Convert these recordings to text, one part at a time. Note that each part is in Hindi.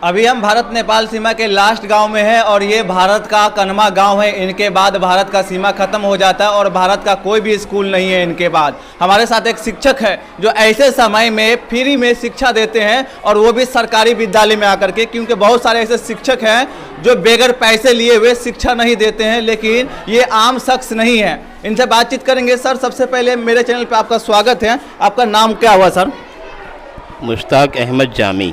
अभी हम भारत नेपाल सीमा के लास्ट गांव में हैं और ये भारत का कनमा गांव है। इनके बाद भारत का सीमा खत्म हो जाता है और भारत का कोई भी स्कूल नहीं है इनके बाद। हमारे साथ एक शिक्षक है जो ऐसे समय में फ्री में शिक्षा देते हैं और वो भी सरकारी विद्यालय में आकर के, क्योंकि बहुत सारे ऐसे शिक्षक हैं जो बगैर पैसे लिए हुए शिक्षा नहीं देते हैं, लेकिन ये आम शख्स नहीं है। इनसे बातचीत करेंगे। सर, सबसे पहले मेरे चैनल पर आपका स्वागत है। आपका नाम क्या हुआ सर? मुश्ताक अहमद जामी।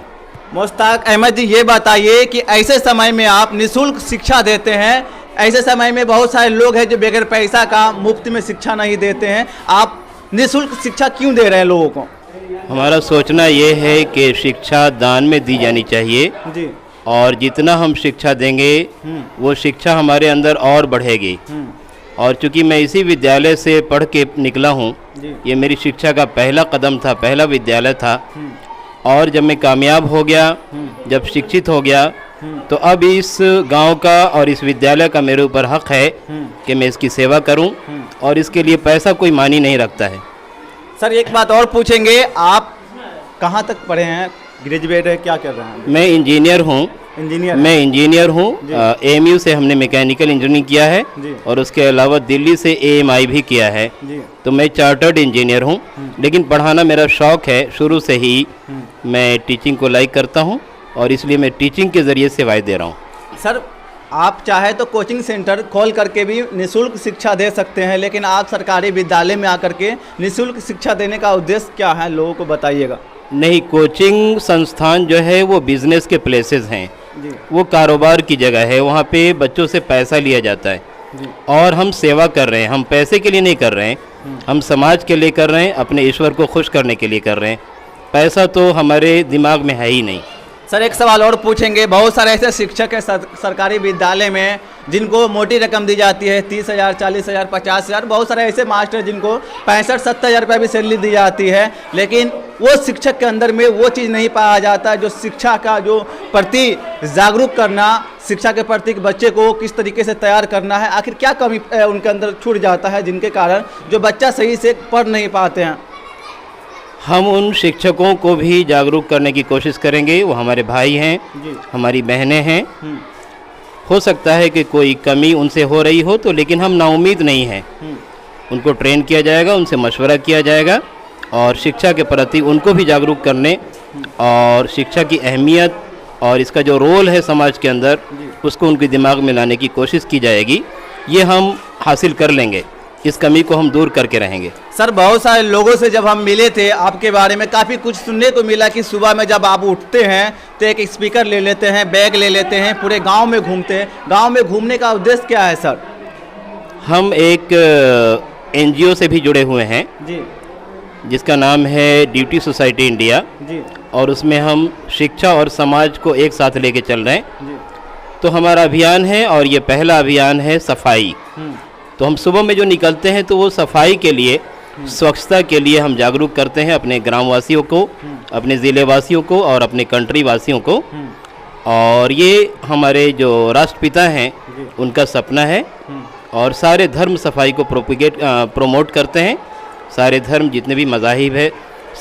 मुश्ताक अहमद जी, ये बताइए कि ऐसे समय में आप निःशुल्क शिक्षा देते हैं, ऐसे समय में बहुत सारे लोग हैं जो बगैर पैसा का मुफ्त में शिक्षा नहीं देते हैं, आप निःशुल्क शिक्षा क्यों दे रहे हैं लोगों को? हमारा सोचना ये है कि शिक्षा दान में दी जानी चाहिए जी। और जितना हम शिक्षा देंगे वो शिक्षा हमारे अंदर और बढ़ेगी। और चूँकि मैं इसी विद्यालय से पढ़ के निकला हूँ, ये मेरी शिक्षा का पहला कदम था, पहला विद्यालय था। और जब मैं कामयाब हो गया, जब शिक्षित हो गया, तो अब इस गांव का और इस विद्यालय का मेरे ऊपर हक है कि मैं इसकी सेवा करूं और इसके लिए पैसा कोई मानी नहीं रखता है। सर, एक बात और पूछेंगे, आप कहाँ तक पढ़े हैं? ग्रेजुएट है, क्या कर रहे हैं? मैं इंजीनियर हूँ। मैं इंजीनियर हूँ। AMU से हमने मैकेनिकल इंजीनियरिंग किया है और उसके अलावा दिल्ली से AMI भी किया है। तो मैं चार्टर्ड इंजीनियर हूँ, लेकिन पढ़ाना मेरा शौक़ है। शुरू से ही मैं टीचिंग को लाइक करता हूँ और इसलिए मैं टीचिंग के ज़रिए सेवाएं दे रहा हूँ। सर, आप चाहे तो कोचिंग सेंटर खोल करके भी निःशुल्क शिक्षा दे सकते हैं, लेकिन आप सरकारी विद्यालय में आकर के निःशुल्क शिक्षा देने का उद्देश्य क्या है, लोगों को बताइएगा। नहीं, कोचिंग संस्थान जो है वो बिज़नेस के प्लेसेस हैं, वो कारोबार की जगह है। वहाँ पे बच्चों से पैसा लिया जाता है और हम सेवा कर रहे हैं। हम पैसे के लिए नहीं कर रहे हैं, हम समाज के लिए कर रहे हैं, अपने ईश्वर को खुश करने के लिए कर रहे हैं। पैसा तो हमारे दिमाग में है ही नहीं। सर, एक सवाल और पूछेंगे। बहुत सारे ऐसे शिक्षक हैं सरकारी विद्यालय में जिनको मोटी रकम दी जाती है, 30,000, 40,000, 50,000। बहुत सारे ऐसे मास्टर जिनको 65-70,000 रुपये भी सैलरी दी जाती है, लेकिन वो शिक्षक के अंदर में वो चीज़ नहीं पाया जाता जो शिक्षा का जो प्रति जागरूक करना, शिक्षा के प्रति बच्चे को किस तरीके से तैयार करना है। आखिर क्या कमी उनके अंदर छूट जाता है जिनके कारण जो बच्चा सही से पढ़ नहीं पाते हैं? हम उन शिक्षकों को भी जागरूक करने की कोशिश करेंगे। वो हमारे भाई हैं, हमारी बहनें हैं। हो सकता है कि कोई कमी उनसे हो रही हो तो, लेकिन हम नाउम्मीद नहीं हैं। उनको ट्रेन किया जाएगा, उनसे मशवरा किया जाएगा और शिक्षा के प्रति उनको भी जागरूक करने और शिक्षा की अहमियत और इसका जो रोल है समाज के अंदर, उसको उनके दिमाग में लाने की कोशिश की जाएगी। ये हम हासिल कर लेंगे, इस कमी को हम दूर करके रहेंगे। सर, बहुत सारे लोगों से जब हम मिले थे आपके बारे में काफ़ी कुछ सुनने को मिला कि सुबह में जब आप उठते हैं तो एक स्पीकर ले लेते हैं, बैग ले लेते हैं, पूरे गांव में घूमते हैं। गांव में घूमने का उद्देश्य क्या है सर? हम एक NGO से भी जुड़े हुए हैं जी, जिसका नाम है ड्यूटी सोसाइटी इंडिया जी, और उसमें हम शिक्षा और समाज को एक साथ लेके चल रहे हैं जी। तो हमारा अभियान है और ये पहला अभियान है सफाई। तो हम सुबह में जो निकलते हैं तो वो सफाई के लिए, स्वच्छता के लिए हम जागरूक करते हैं अपने ग्रामवासियों को, अपने ज़िले वासियों को और अपने कंट्री वासियों को। और ये हमारे जो राष्ट्रपिता हैं उनका सपना है और सारे धर्म सफाई को प्रोमोट करते हैं। सारे धर्म जितने भी मज़ाहिब है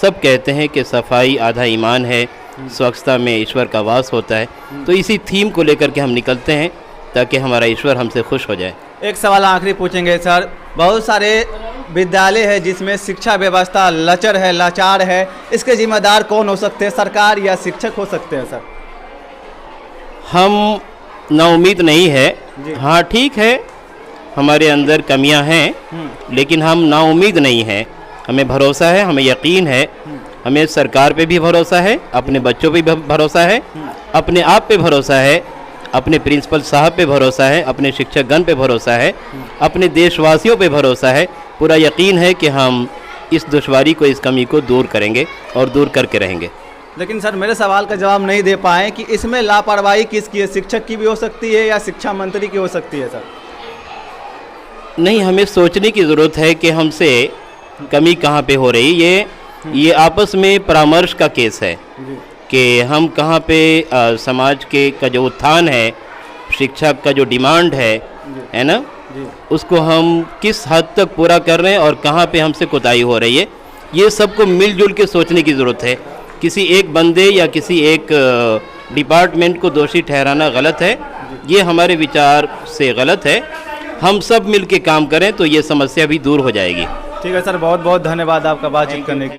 सब कहते हैं कि सफाई आधा ईमान है, स्वच्छता में ईश्वर का वास होता है। तो इसी थीम को लेकर के हम निकलते हैं ताकि हमारा ईश्वर हमसे खुश हो जाए। एक सवाल आखिरी पूछेंगे सर। बहुत सारे विद्यालय है जिसमें शिक्षा व्यवस्था लचर है, लाचार है, इसके जिम्मेदार कौन हो सकते हैं, सरकार या शिक्षक हो सकते हैं सर? हम नाउम्मीद नहीं है। हाँ, ठीक है, हमारे अंदर कमियां हैं, लेकिन हम नाउम्मीद नहीं हैं। हमें भरोसा है, हमें यकीन है, हमें सरकार पे भी भरोसा है, अपने बच्चों पे भी भरोसा है, अपने आप पे भरोसा है, अपने प्रिंसिपल साहब पे भरोसा है, अपने शिक्षकगण पे भरोसा है, अपने देशवासियों पे भरोसा है। पूरा यकीन है कि हम इस दुश्वारी को, इस कमी को दूर करेंगे और दूर करके रहेंगे। लेकिन सर, मेरे सवाल का जवाब नहीं दे पाए कि इसमें लापरवाही किसकी है? शिक्षक की भी हो सकती है या शिक्षा मंत्री की हो सकती है सर? नहीं, हमें सोचने की ज़रूरत है कि हमसे कमी कहाँ पे हो रही। ये आपस में परामर्श का केस है कि हम कहाँ पे समाज के का जो उत्थान है, शिक्षा का जो डिमांड है ना, उसको हम किस हद तक पूरा कर रहे हैं और कहाँ पे हमसे कोताही हो रही है। ये सबको मिलजुल के सोचने की ज़रूरत है। किसी एक बंदे या किसी एक डिपार्टमेंट को दोषी ठहराना गलत है, ये हमारे विचार से गलत है। हम सब मिल के काम करें तो ये समस्या भी दूर हो जाएगी। ठीक है सर, बहुत बहुत धन्यवाद आपका बातचीत करने के लिए।